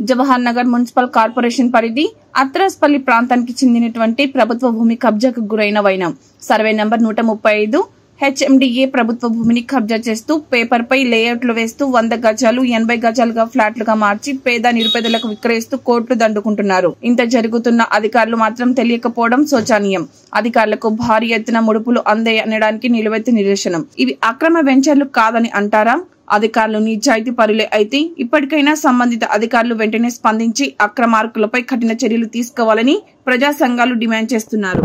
Jawahar Nagar municipal corporation పరిధి అత్రస్పల్లి ప్రాంతానికి చెందినటువంటి ప్రభుత్వ భూమి కబ్జాకు గురైన వైనం సర్వే నంబర్ 135 హెచ్ఎండిఏ ప్రభుత్వ భూమిని కబ్జా చేస్తూ పేపర్ పై లేఅవుట్లు వేస్తూ 100 గజాలు 80 గజాలుగా ఫ్లాట్లుగా మార్చి పేద నిరుపేదలకు విక్రయిస్తూ కోట్లు దండుకుంటున్నారు. ఇంత జరుగుతున్న అధికారులు మాత్రం తెలియకపోవడం శోచనీయం. అధికారులకు భారీ ఎత్తున ముడుపులు అందే అనడానికి నిలువెత్తు నిదర్శనం. ఇవి అక్రమ వెంచర్లు కాదని అంటారా? అధికారులు నిజాయితీ పరులే అయితే ఇప్పటికైనా సంబంధిత అధికారులు వెంటనే స్పందించి అక్రమార్కులపై కఠిన చర్యలు తీసుకోవాలని ప్రజా సంఘాలు డిమాండ్ చేస్తున్నారు.